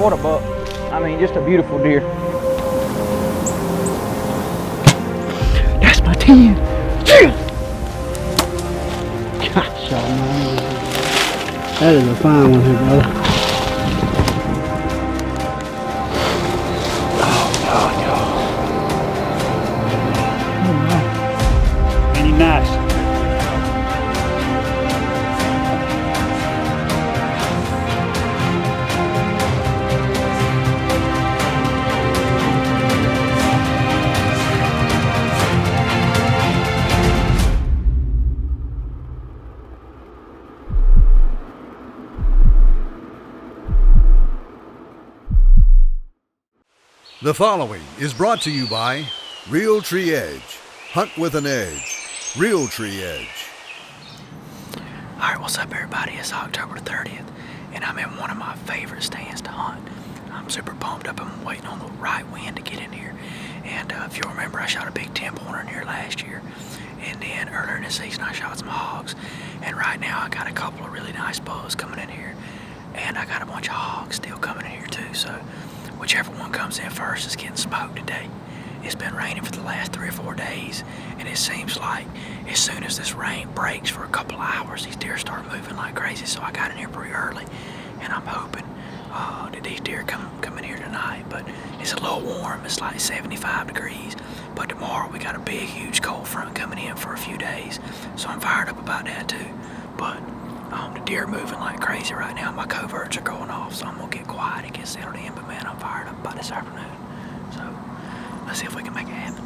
What a buck. I mean, just a beautiful deer. That's my 10. Gosh almighty. That is a fine one here, brother. Ain't he nice? The following is brought to you by Realtree Edge. Hunt with an edge. Realtree Edge. Alright, what's up everybody? It's October 30th, and I'm in one of my favorite stands to hunt. I'm super pumped up. I'm waiting on the right wind to get in here. And if you'll remember, I shot a big 10-pointer in here last year. And then earlier in the season, I shot some hogs. And right now, I got a couple of really nice bugs coming in here. And I got a bunch of hogs still coming in here too. So whichever one comes in first is getting smoked today. It's been raining for the last 3 or 4 days, and it seems like as soon as this rain breaks for a couple of hours, these deer start moving like crazy. So I got in here pretty early, and I'm hoping that these deer come in here tonight. But it's a little warm. It's like 75 degrees. But tomorrow we got a big, huge cold front coming in for a few days, so I'm fired up about that too. But the deer are moving like crazy right now. My coverts are going off, so I'm gonna get quiet and get settled in. But man, I'm fired up about this afternoon. So let's see if we can make it happen.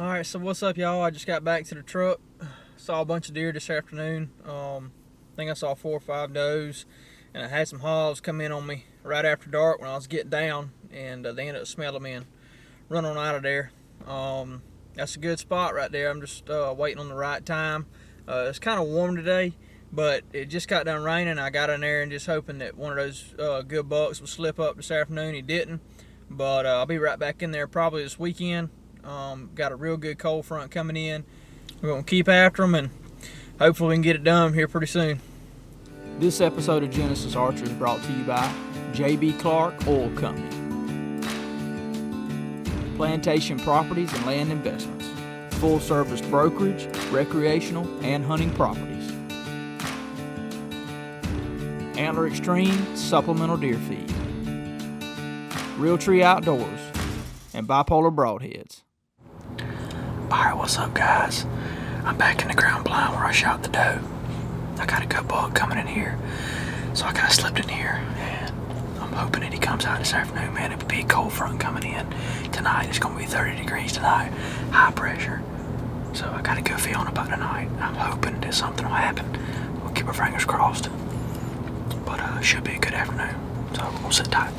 Alright, so what's up, y'all? I just got back to the truck. Saw a bunch of deer this afternoon. I think I saw 4 or 5 does, and I had some hogs come in on me right after dark when I was getting down, and they ended up smelling me and run on out of there. That's a good spot right there. I'm just waiting on the right time. It's kind of warm today, but it just got done raining. I got in there and just hoping that one of those good bucks would slip up this afternoon. He didn't, but I'll be right back in there probably this weekend. Got a real good cold front coming in. We're going to keep after them, and hopefully we can get it done here pretty soon. This episode of Genesis Archer is brought to you by J.B. Clark Oil Company, Plantation Properties and Land Investments, full service brokerage, recreational, and hunting properties, Antler Extreme Supplemental Deer Feed, Realtree Outdoors, and Bipolar Broadheads. Alright, what's up, guys? I'm back in the ground blind where I shot the doe. I got a good buck coming in here, so I kind of slipped in here, and I'm hoping that he comes out this afternoon. Man, it would be a cold front coming in tonight. It's going to be 30 degrees tonight, high pressure. So I got a good feeling about tonight. I'm hoping that something will happen. We'll keep our fingers crossed. But it should be a good afternoon, so we'll sit tight.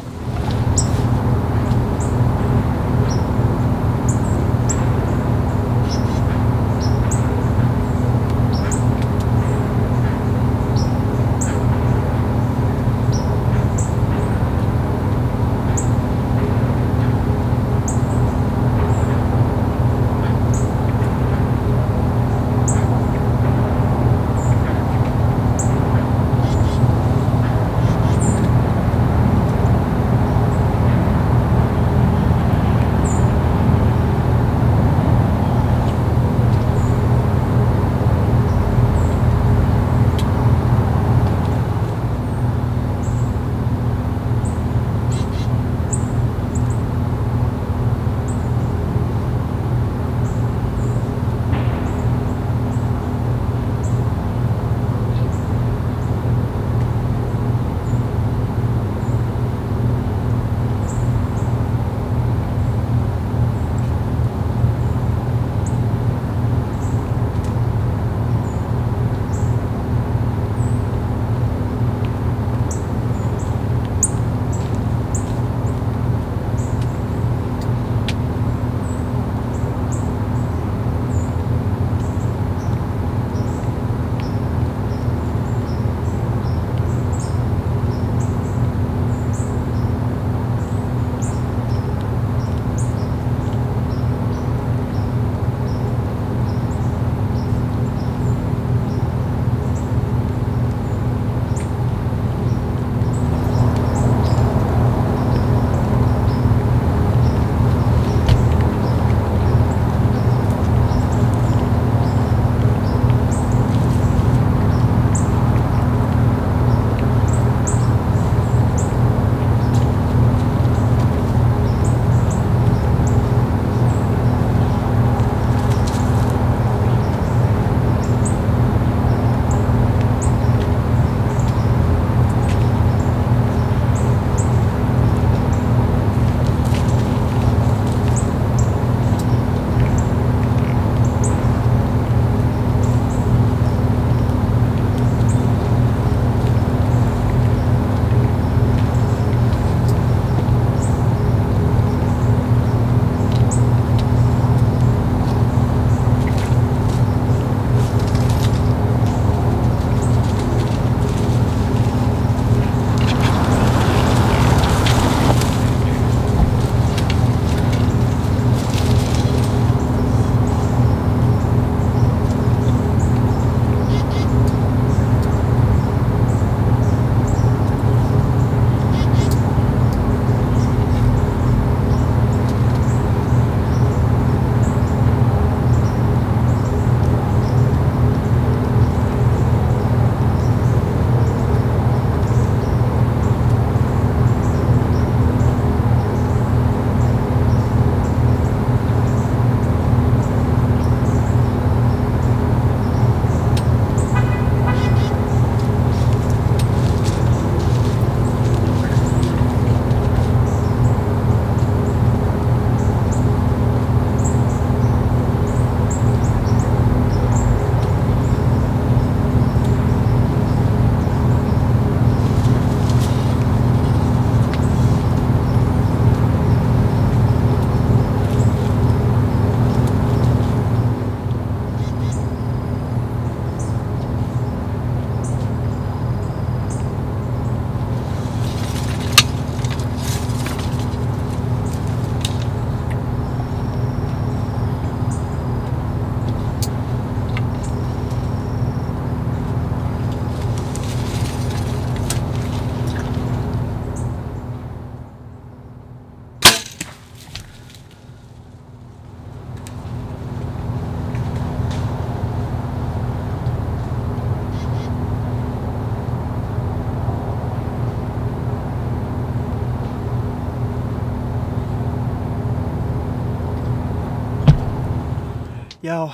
Y'all,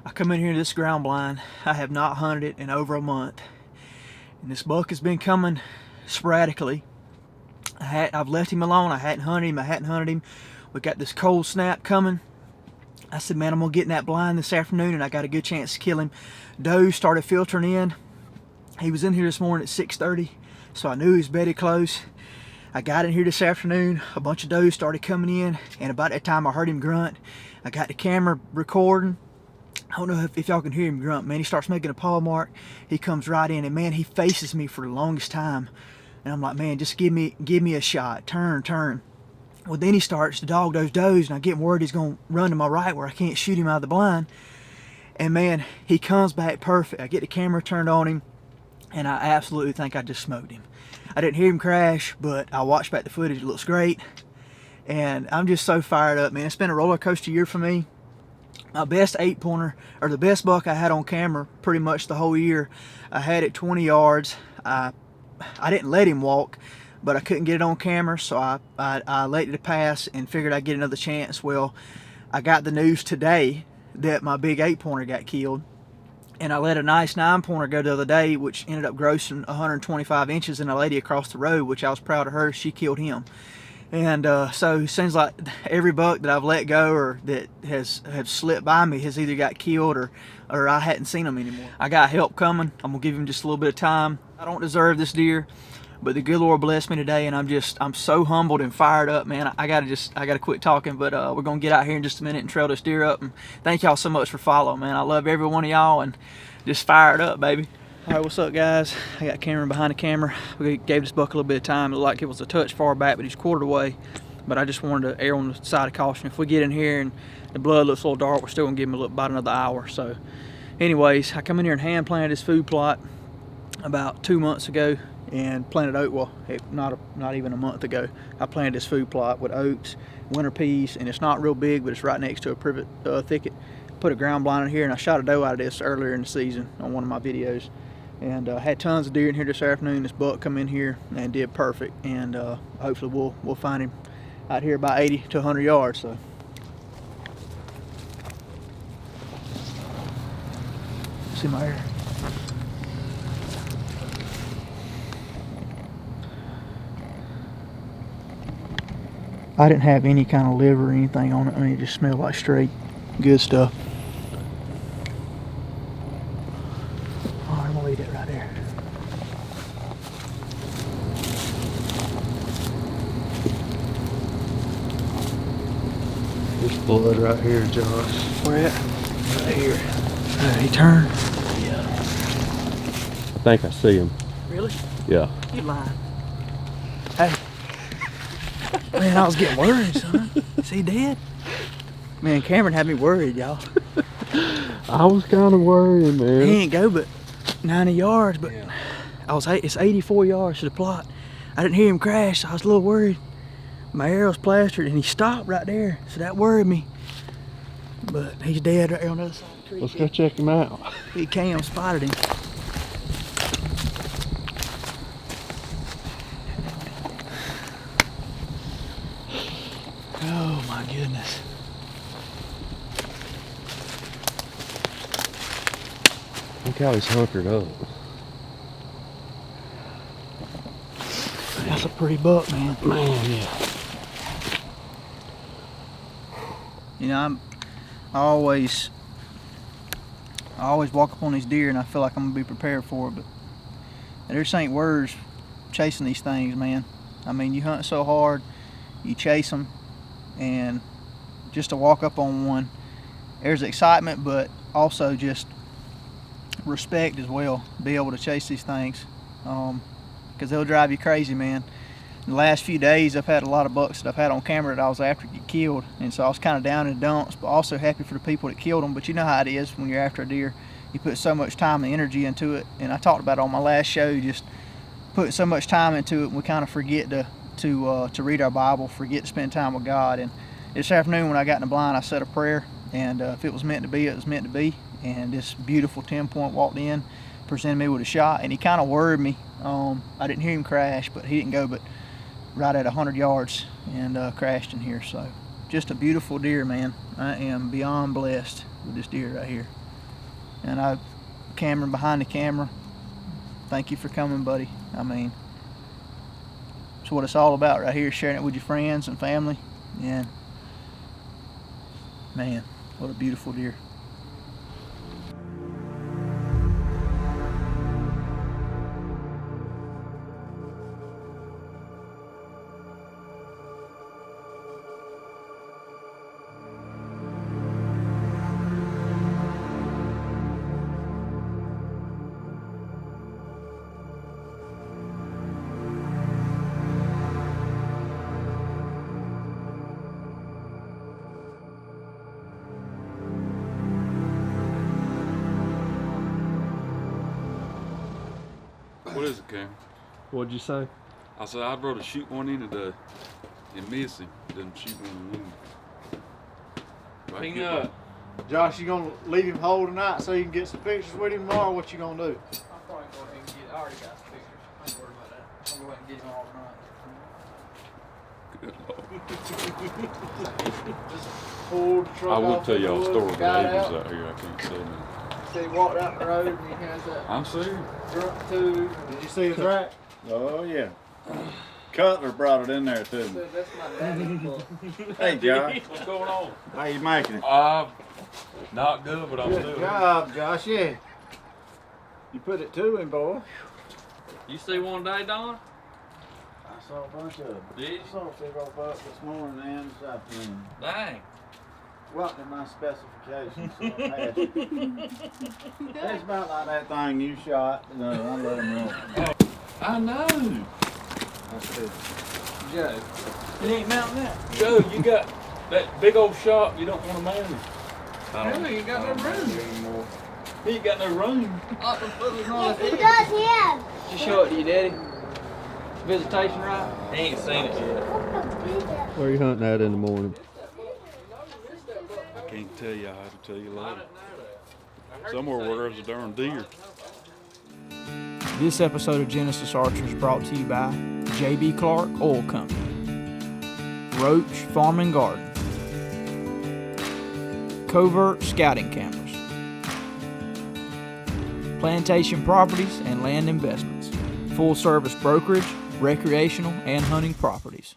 I come in here to this ground blind. I have not hunted it in over a month. And this buck has been coming sporadically. I've left him alone. I hadn't hunted him. We got this cold snap coming. I said, man, I'm gonna get in that blind this afternoon and I got a good chance to kill him. Doe started filtering in. He was in here this morning at 6:30, so I knew he was bedded close. I got in here this afternoon, a bunch of does started coming in, and about that time I heard him grunt. I got the camera recording. I don't know if y'all can hear him grunt, man. He starts making a paw mark. He comes right in, and man, he faces me for the longest time. And I'm like, man, just give me a shot. Turn. Well, then he starts to dog those does, and I get worried he's gonna run to my right where I can't shoot him out of the blind. And man, he comes back perfect. I get the camera turned on him, and I absolutely think I just smoked him. I didn't hear him crash, but I watched back the footage. It looks great. And I'm just so fired up, man. It's been a roller coaster year for me. My best 8-pointer, or the best buck I had on camera pretty much the whole year, I had it 20 yards. I didn't let him walk, but I couldn't get it on camera, so I let it pass and figured I'd get another chance. Well, I got the news today that my big 8-pointer got killed. And I let a nice 9-pointer go the other day, which ended up grossing 125 inches, and a lady across the road, which I was proud of her, she killed him. And so it seems like every buck that I've let go or that have slipped by me has either got killed or I hadn't seen them anymore. I got help coming. I'm gonna give him just a little bit of time. I don't deserve this deer, but the good Lord blessed me today, and I'm so humbled and fired up, man. I gotta quit talking, but we're gonna get out here in just a minute and trail this deer up. And thank y'all so much for following, man. I love every one of y'all, and just fired up, baby. All right, what's up, guys? I got Cameron behind the camera. We gave this buck a little bit of time. It looked like it was a touch far back, but he's quartered away. But I just wanted to err on the side of caution. If we get in here and the blood looks a little dark, we're still gonna give him about another hour. So anyways, I come in here and hand planted this food plot about 2 months ago, and planted oat. Well, not even a month ago, I planted this food plot with oats, winter peas, and it's not real big, but it's right next to a privet thicket. Put a ground blind in here, and I shot a doe out of this earlier in the season on one of my videos, and had tons of deer in here this afternoon. This buck come in here and did perfect, and hopefully we'll find him out here about 80 to 100 yards. So see my hair. I didn't have any kind of liver or anything on it. I mean, it just smelled like straight good stuff. All right, I'm gonna leave it right there. There's blood right here, Josh. Where at? Right here. He turned. Yeah. I think I see him. Really? Yeah. You lying? Hey. Man, I was getting worried, son. Is he dead? Man, Cameron had me worried, y'all. I was kind of worried, man. He ain't go but 90 yards, but yeah. It's 84 yards to the plot. I didn't hear him crash, so I was a little worried. My arrow's plastered, and he stopped right there, so that worried me. But he's dead right there on the other side of the tree. Let's go check him out. Big Cam spotted him. Oh my goodness. Look how he's hunkered up. That's a pretty buck, man. Man, yeah. You know, I always walk up on these deer and I feel like I'm gonna be prepared for it, but there just ain't words chasing these things, man. I mean, you hunt so hard, you chase them, and just to walk up on one, there's excitement, but also just respect as well. Be able to chase these things, because they'll drive you crazy, man. In the last few days, I've had a lot of bucks that I've had on camera that I was after get killed, and so I was kind of down in the dumps, but also happy for the people that killed them. But you know how it is when you're after a deer. You put so much time and energy into it, and I talked about it on my last show, just put so much time into it, and we kind of forget to read our Bible, forget to spend time with God. And this afternoon when I got in the blind, I said a prayer, and if it was meant to be, it was meant to be. And this beautiful 10-point walked in, presented me with a shot, and he kind of worried me. I didn't hear him crash, but he didn't go but right at 100 yards and crashed in here. So just a beautiful deer, man. I am beyond blessed with this deer right here. And Cameron behind the camera, thank you for coming, buddy. I mean, it's what it's all about right here, sharing it with your friends and family. And man, what a beautiful deer. What is it, Cam? What'd you say? I said I'd rather shoot one in today and miss him than shoot one in the wind. Peanut. Josh, you gonna leave him whole tonight so you can get some pictures with him tomorrow? What you gonna do? I'll probably go ahead and get. I already got the pictures. I ain't worried about that. I'll go ahead and get him all tonight. Good Lord. Pull the truck I will off tell the y'all a woods, story, but got Abel's out. out here. I can't say nothing. See, he walked out the road and he has that I'm serious. drunk too. Did you see his rack? Oh, yeah. Cutler brought it in there, too. That's my daddy's book. Hey, Josh. What's going on? How you making it? Not good, but I'm Good still job, Josh. Yeah. You put it to him, boy. You see one day, Don? I saw a bunch of them. Did you? I saw a big old buck this morning and this afternoon. Dang. Wasn't in my specifications, so I passed it. It's about like that thing you shot. No, I let him roll. I know. That's good. Joe, it ain't mounting that. Joe, you got that big old shot you don't want to manage. Hell, you ain't got no room. He ain't got no room. He does, yeah. Just show it to your daddy. Visitation right? He ain't seen it yet. Where are you hunting at in the morning? I can't tell you. I have to tell you later. Somewhere where there's a darn deer. This episode of Genesis Archer is brought to you by J.B. Clark Oil Company, Roach Farm and Garden, Covert Scouting Cameras, Plantation Properties and Land Investments, full service brokerage, recreational and hunting properties.